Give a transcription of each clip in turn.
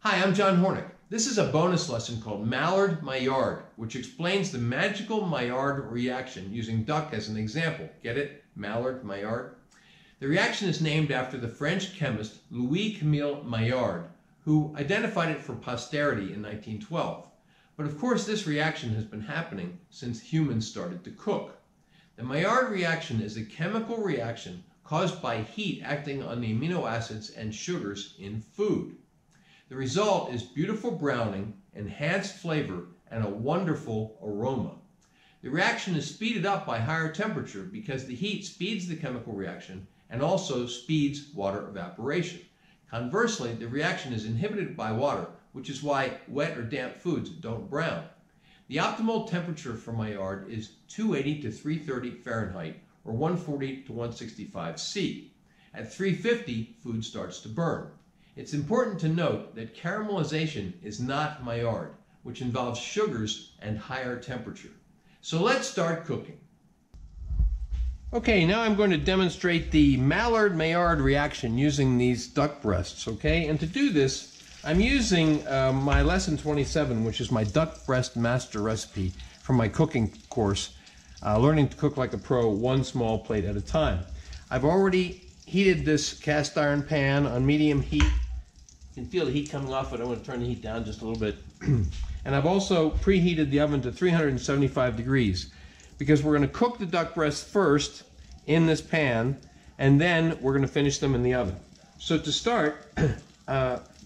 Hi, I'm John Hornick. This is a bonus lesson called Mallard Maillard, which explains the magical Maillard reaction using duck as an example. Get it? Mallard Maillard. The reaction is named after the French chemist Louis-Camille Maillard, who identified it for posterity in 1912. But of course, this reaction has been happening since humans started to cook. The Maillard reaction is a chemical reaction caused by heat acting on the amino acids and sugars in food. The result is beautiful browning, enhanced flavor, and a wonderful aroma. The reaction is speeded up by higher temperature because the heat speeds the chemical reaction and also speeds water evaporation. Conversely, the reaction is inhibited by water, which is why wet or damp foods don't brown. The optimal temperature for Maillard is 280 to 330 Fahrenheit or 140 to 165 C. At 350, food starts to burn. It's important to note that caramelization is not Maillard, which involves sugars and higher temperature. So let's start cooking. Okay, now I'm going to demonstrate the Mallard Maillard reaction using these duck breasts, okay? And to do this, I'm using my lesson 27, which is my duck breast master recipe from my cooking course, Learning to Cook Like a Pro, one small plate at a time. I've already heated this cast iron pan on medium heat. You can feel the heat coming off it. I'm going to turn the heat down just a little bit. And I've also preheated the oven to 375 degrees because we're going to cook the duck breasts first in this pan, and then we're going to finish them in the oven. So to start,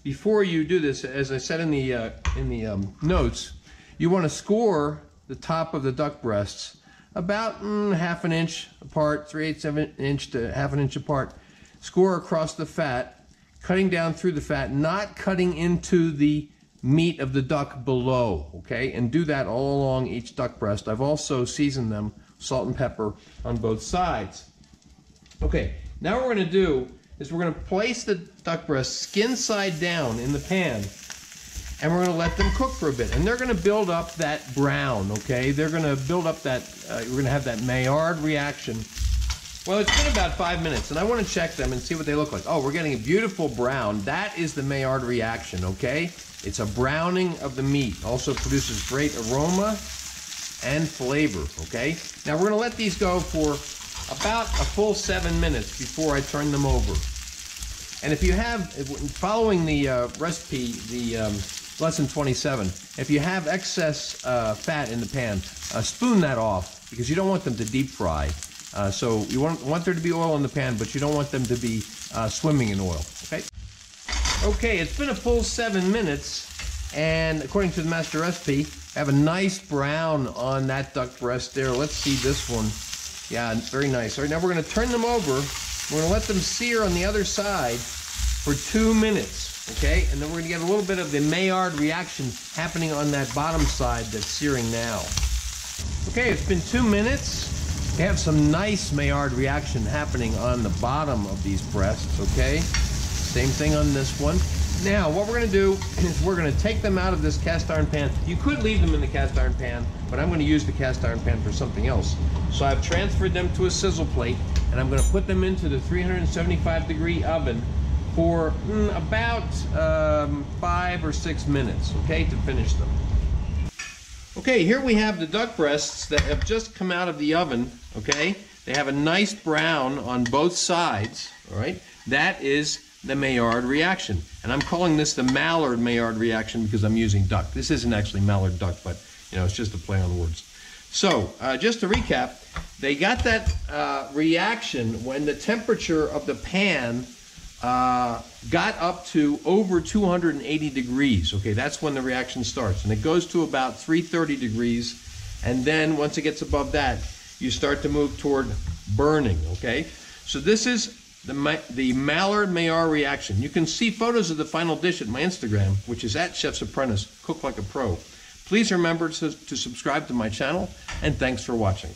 before you do this, as I said in the notes, you want to score the top of the duck breasts about half an inch apart, 3/8 of an inch to half an inch apart. Score across the fat, cutting down through the fat, not cutting into the meat of the duck below, okay? And do that all along each duck breast. I've also seasoned them, salt and pepper on both sides. Okay, now what we're going to do is we're going to place the duck breast skin side down in the pan, and we're going to let them cook for a bit. And they're going to build up that brown, okay? They're going to build up that, we're going to have that Maillard reaction. Well, it's been about 5 minutes, and I want to check them and see what they look like. Oh, we're getting a beautiful brown. That is the Maillard reaction, okay? It's a browning of the meat. Also produces great aroma and flavor, okay? Now we're going to let these go for about a full 7 minutes before I turn them over. And if you have, following the recipe, the lesson 27, if you have excess fat in the pan, spoon that off because you don't want them to deep fry. So you want there to be oil in the pan, but you don't want them to be swimming in oil, okay? Okay, it's been a full 7 minutes, and according to the master recipe, I have a nice brown on that duck breast there. Let's see this one. Yeah, very nice. All right, now we're going to turn them over. We're going to let them sear on the other side for 2 minutes, okay? And then we're going to get a little bit of the Maillard reaction happening on that bottom side that's searing now. Okay, it's been 2 minutes. We have some nice Maillard reaction happening on the bottom of these breasts, okay? Same thing on this one. Now, what we're going to do is we're going to take them out of this cast iron pan. You could leave them in the cast iron pan, but I'm going to use the cast iron pan for something else. So I've transferred them to a sizzle plate, and I'm going to put them into the 375-degree oven for about 5 or 6 minutes, okay, to finish them. Okay, here we have the duck breasts that have just come out of the oven, okay? They have a nice brown on both sides, all right? That is the Maillard reaction. And I'm calling this the Mallard Maillard reaction because I'm using duck. This isn't actually Mallard duck, but, you know, it's just a play on words. So, just to recap, they got that reaction when the temperature of the pan got up to over 280 degrees. Okay, that's when the reaction starts, and it goes to about 330 degrees, and then once it gets above that, you start to move toward burning. Okay, so this is the Mallard Maillard reaction. You can see photos of the final dish at my Instagram, which is at Chef's Apprentice, Cook Like a Pro. Please remember to subscribe to my channel, and thanks for watching.